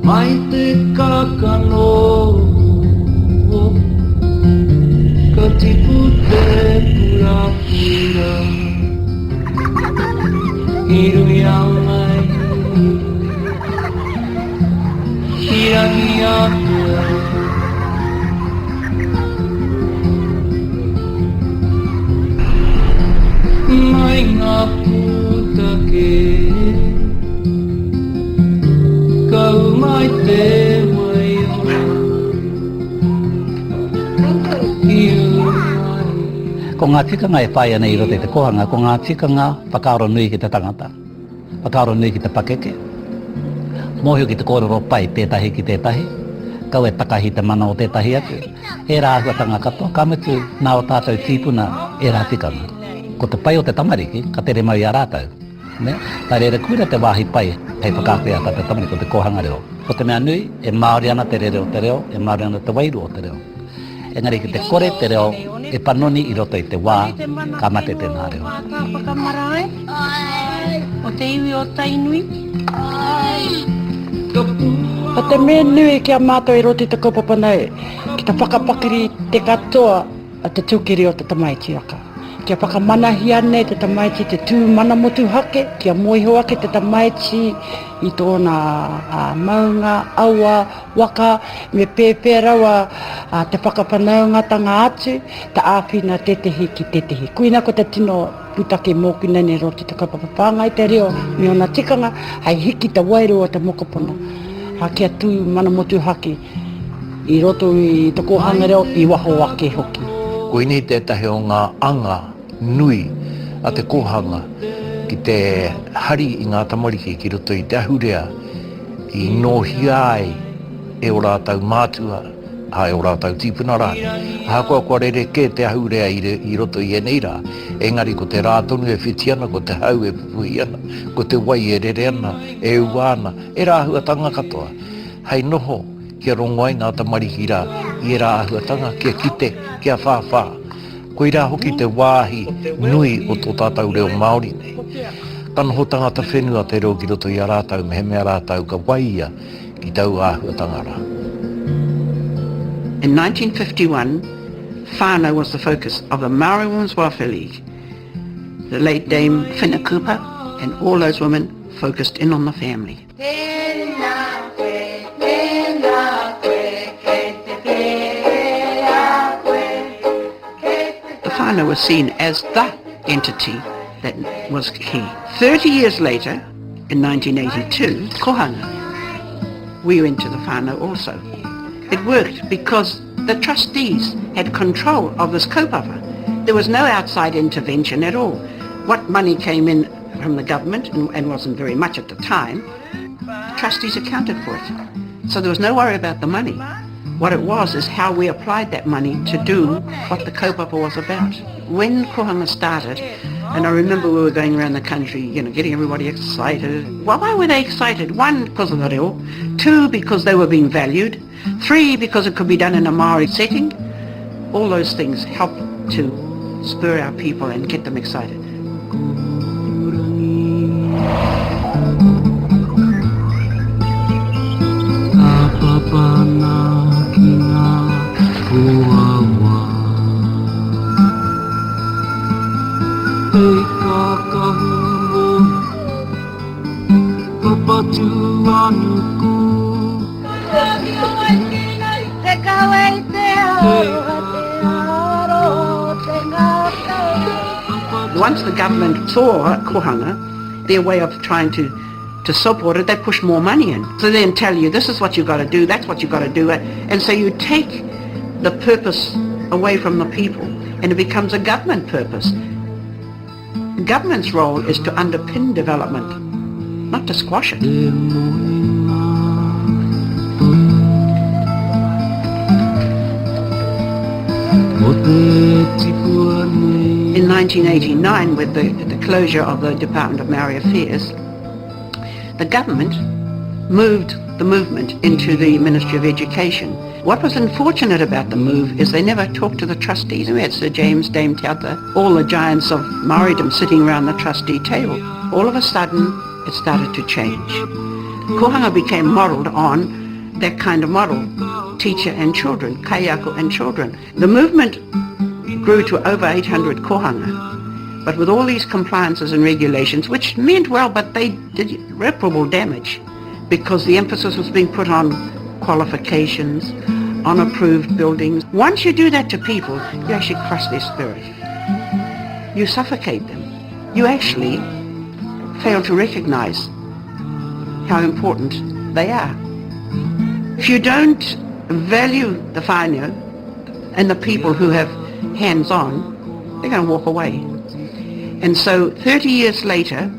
mai te kakano ka tipu te pura pura iru ia mai hirangi atua mai ngā puta ke kau mai te waiora Ko ngā tikanga e whai ana i roto i te kohanga, ko ngā tikanga whakaaro nui ki te tangata, whakaaro nui ki te pakeke. Mōhio ki te kōrero pai tētahi ki tētahi, kau e takahi te mana o tētahi atu. E rā ahuatanga katoa, ka mutu nā o tātou tīpuna e rā tikanga. Ko te pai o te tamariki, ka tere mau i a rātou. Tā reira kuira te wāhi pai, hei whakāwhia tā te tamariki o te kohanga reo. Ko te mea nui, e Māori ana te reo, e Māori ana te wairu o te reo. Engari ki te kore te reo, e panoni i roto i te wā, ka mate tēnā reo. O te iwi o tainui. O te mea nui ki a mātou i roti te kaupapanau, ki te whakapakiri te katoa a te tūkiri o te tamaiti aka. Kia whakamanahi ane te tamaiti te tū mana motu hake, kia moiho ake te tamaiti i tōna maunga, aua, waka, me pēpē rawa te whakapanaunga tanga atu, ta āwhina tetehi ki tetehi. Kuina ko te tino putake mōku nene roti te kaupapapanga i te reo, me ona tikanga, hei hiki te wairu o te mokopuna. Ha kia tū mana motu hake, i roto i te kohanga reo, i waho ake hoki. Ko ini tētahi o ngā anga nui a te kohanga ki te hari i ngā tamariki ki roto i te ahurea i nohi ai e o rātau mātua a e o rātau tīpuna rāni. Ha koa rere ke te ahurea i roto i enei rā. Engari ko te rātonu e whiti ana, ko te hau e pupuhi ana, ko te wai e rere ana, e ua ana, e rāhuatanga katoa. Hei noho kia rongo ai ngā tamariki rā, i e rāhuatanga, kia kite, kia whāwhā. Ko i rā hoki te wāhi nui o tō tātou reo Māori nei. Kanoho tangata whenua te reo ki roto i a rātau, me he mea rātau ka waia ki tau āhuatanga rā. In 1951, whānau was the focus of the Maori Women's Welfare League. The late Dame Whina Cooper and all those women focused in on the family. The whānau was seen as the entity that was key. 30 years later, in 1982, kohanga, we went to the whānau also. It worked because the trustees had control of this kaupapa. There was no outside intervention at all. What money came in from the government, and wasn't very much at the time, the trustees accounted for it. So there was no worry about the money. What it was is how we applied that money to do what the kaupapa was about. When kohanga started, and I remember we were going around the country, getting everybody excited. Well, why were they excited? 1, because of the reo. 2, because they were being valued. 3, because it could be done in a Maori setting. All those things help to spur our people and get them excited. Once the government saw kohanga, their way of trying to support it, they push more money in. So then tell you, this is what you've got to do, that's what you've got to do. And so you take the purpose away from the people, and it becomes a government purpose. The government's role is to underpin development, not to squash it. In 1989, with the closure of the Department of Maori Affairs, the government moved the movement into the Ministry of Education. What was unfortunate about the move is they never talked to the trustees. We had Sir James, Dame Te Ata, all the giants of Maoridom sitting around the trustee table. All of a sudden, it started to change. Kohanga became modelled on that kind of model, teacher and children, kaiako and children. The movement grew to over 800 kohanga, but with all these compliances and regulations, which meant well, but they did irreparable damage because the emphasis was being put on qualifications, on approved buildings. Once you do that to people, you actually crush their spirit. You suffocate them. You actually fail to recognize how important they are. If you don't value the whānau and the people who have hands-on, they're going to walk away. And so 30 years later,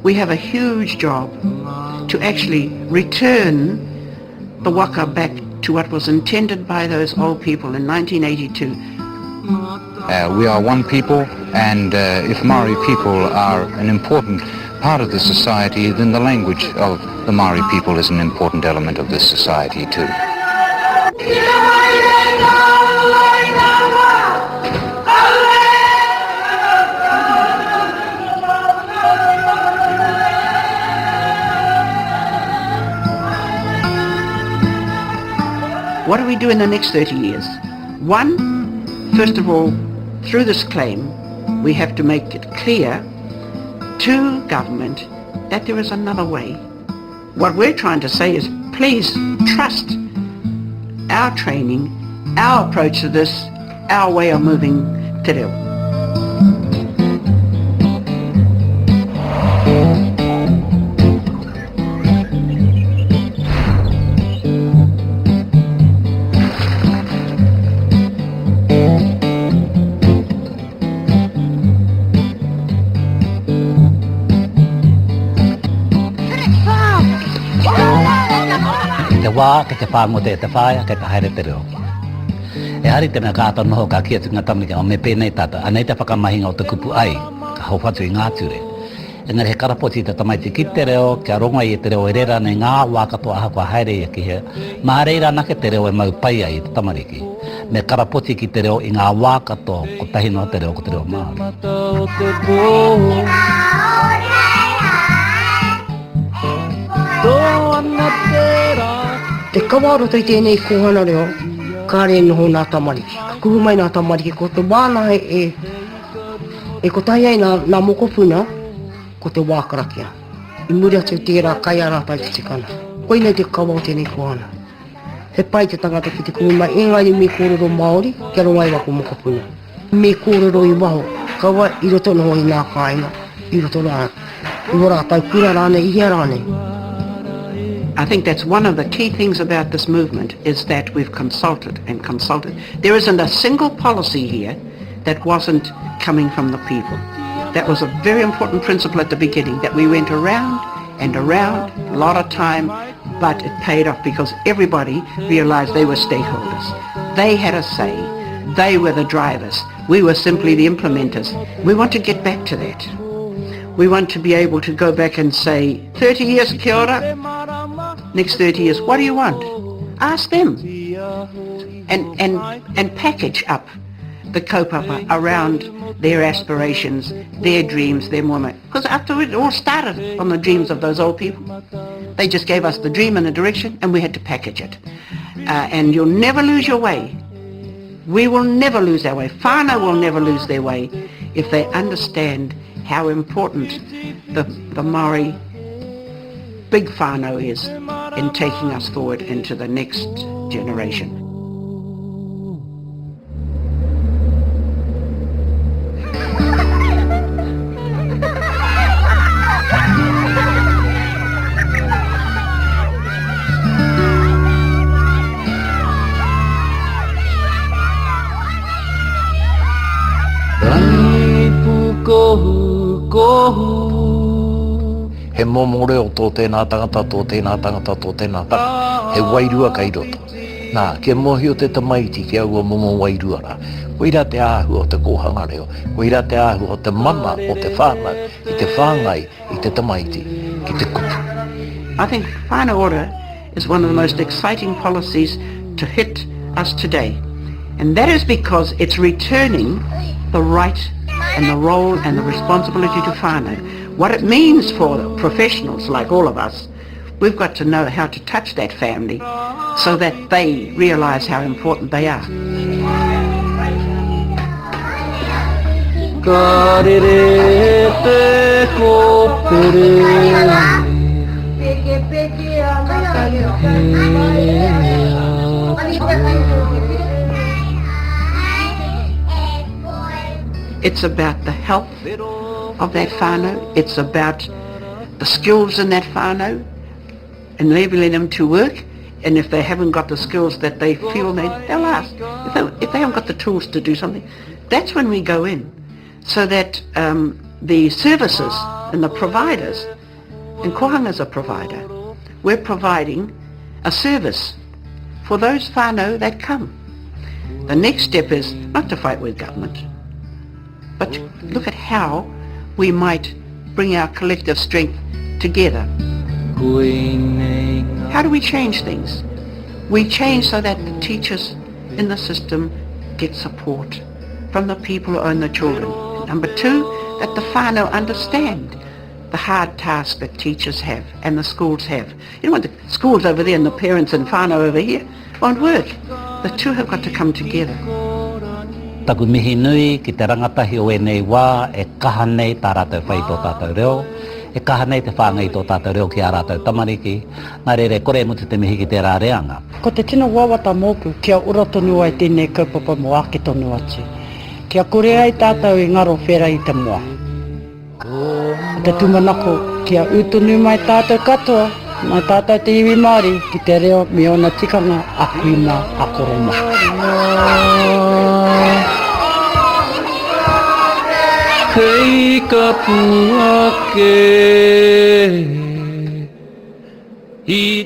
we have a huge job to actually return the waka back to what was intended by those old people in 1982. We are one people, and if Maori people are an important part of the society, then the language of the Maori people is an important element of this society too. What do we do in the next 30 years? One, first of all, through this claim, we have to make it clear to government that there is another way. What we're trying to say is, please trust our training, our approach to this, our way of moving te reo. Wā, ke te whāngote e te whāia, ke te haere te reo. E hari te mea kātau noho ka kia tunga tamariki o me pēnei tata, anei te whakamahinga o te kupu ai, ka hau whatu i ngā ture. Engari he karapoti te tamaiti ki te reo, kia ronga i te reo e rera nei ngā wā katoa aha kua haere i ki he, mā reira nake te reo e mau pai ai i te tamariki. Me karapoti ki te reo i ngā wā katoa ko tahino te reo ko te reo Māori. Te kawaro tei tēnei kohana reo, kāre noho nā tamariki. Ka kuhu mai nā tamariki, ko te wānahe e ko tahi ai nā mokopuna, ko te wākarakia. I muri atu tērā kai ara tai te tikana. Koinei te kawaro tēnei kohana. He pai te tangata ki te kuhu mai, engari me kōrero Māori, kia rongai wako mokopuna. Me kōrero i waho, kawa i roto noho i nā kāinga, i roto rā. I wara tai kura rāne, i hea rāne. I think that's one of the key things about this movement is that we've consulted and consulted. There isn't a single policy here that wasn't coming from the people. That was a very important principle at the beginning, that we went around and around, a lot of time, but it paid off because everybody realized they were stakeholders. They had a say. They were the drivers. We were simply the implementers. We want to get back to that. We want to be able to go back and say, 30 years, kia ora. Next 30 years, what do you want? Ask them. And package up the kaupapa around their aspirations, their dreams, their moment. Because after it all started on the dreams of those old people. They just gave us the dream and the direction, and we had to package it. And you'll never lose your way. We will never lose our way. Whānau will never lose their way if they understand how important the Maori big whānau is in taking us forward into the next generation. He momo reo tō tēnā tangata, tō tēnā tangata, tō tēnā taka. He wairua kai roto. Nā, ke mohi o te tamaiti ki aua momo wairua rā. Koira te āhu o te kohanga reo. Koira te āhu o te mana o te whānau, i te whāngai, i te tamaiti, ki te kupu. I think whānau ora is one of the most exciting policies to hit us today. And that is because it's returning the right and the role and the responsibility to whānau. What it means for the professionals like all of us, We've got to know how to touch that family so that they realise how important they are. It's about the health of that whānau. It's about the skills in that whānau, enabling them to work. And if they haven't got the skills that they feel they'll ask. If they haven't got the tools to do something, that's when we go in. So that the services and the providers, and Kohanga's a provider, we're providing a service for those whānau that come. The next step is not to fight with government, but to look at how we might bring our collective strength together. How do we change things? We change so that the teachers in the system get support from the people who own the children. Number two, that the whānau understand the hard task that teachers have and the schools have. You know what, the schools over there and the parents and whānau over here won't work. The two have got to come together. Taku mihi nui ki te rangatahi o enei wā e kaha nei tā rātou whai tō tātou reo, e kaha nei te whāngai tō tātou reo ki a rātou tamariki, nā re kore mutu te mihi ki te rāreanga. Ko te tino wawata mōku, kia ura tonu ai tēnei kaupapa mo ake tonu atu. Kia kore ai tātou I ngaro whera I te moa. Te tumanako, kia utonu mai tātou katoa, mai tātou te iwi Māori, ki te reo me ona tikanga a kuima a koroma. Hei ka puake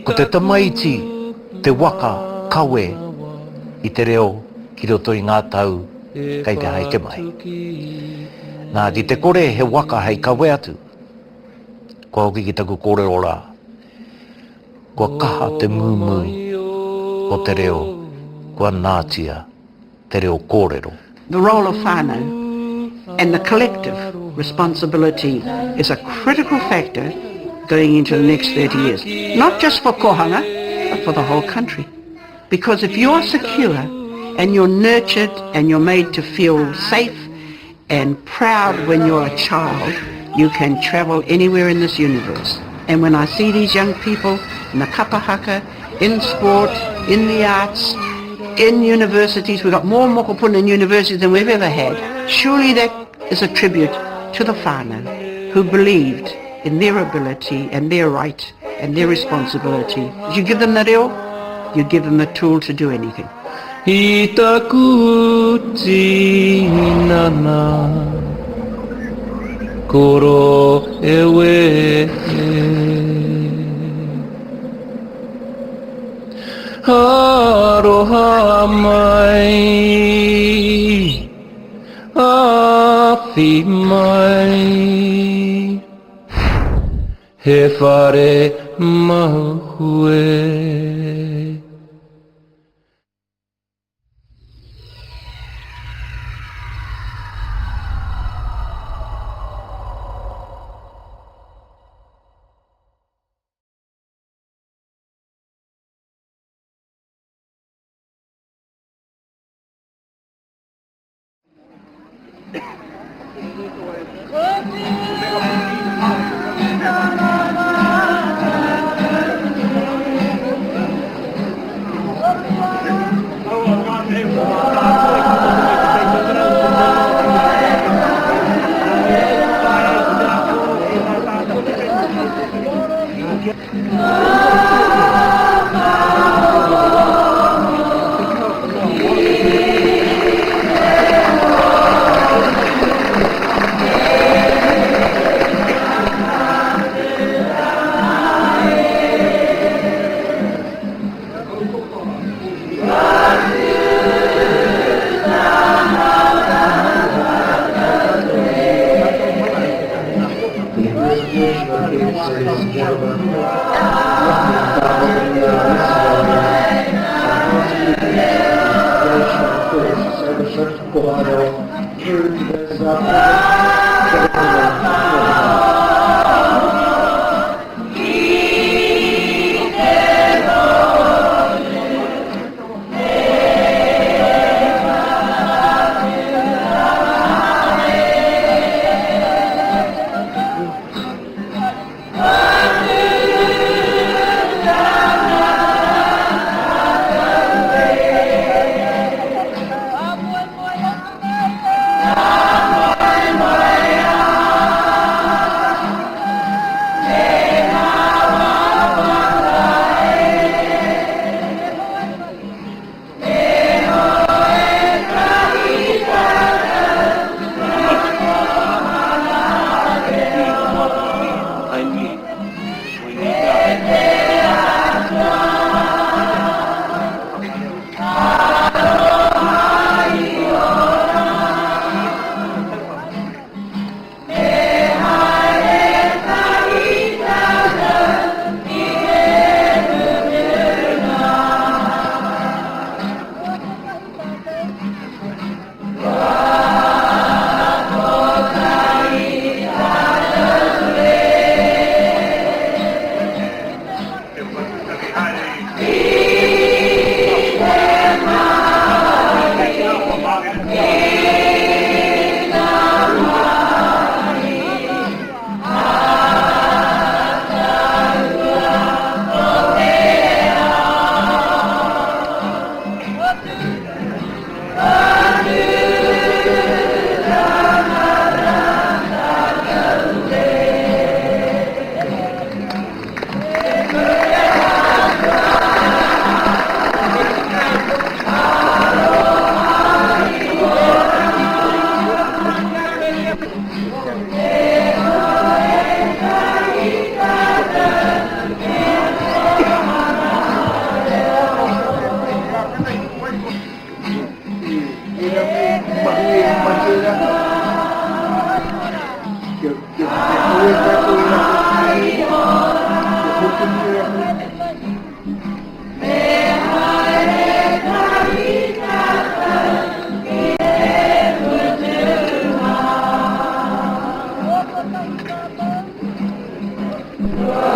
Ko te tamaiti, te waka, kawe, I te reo ki roto I ngā tau kei te haike mai. Nā, ki te kore he waka hei kawe atu. Kua hoki ki taku kōrero rā. Kua kaha te mūmu o te reo, kua nātia te reo kōrero. The role of whānau and the collective responsibility is a critical factor going into the next 30 years. Not just for Kohanga, but for the whole country. Because if you're secure and you're nurtured and you're made to feel safe and proud when you're a child, you can travel anywhere in this universe. And when I see these young people in the kapahaka, in sport, in the arts, in universities, we've got more mokopuna in universities than we've ever had. Surely that is a tribute to the whānau who believed in their ability and their right and their responsibility. If you give them the reo, you give them the tool to do anything. I taku uti nana koro ewe aroha mai afi mai he whare mahue. Wow.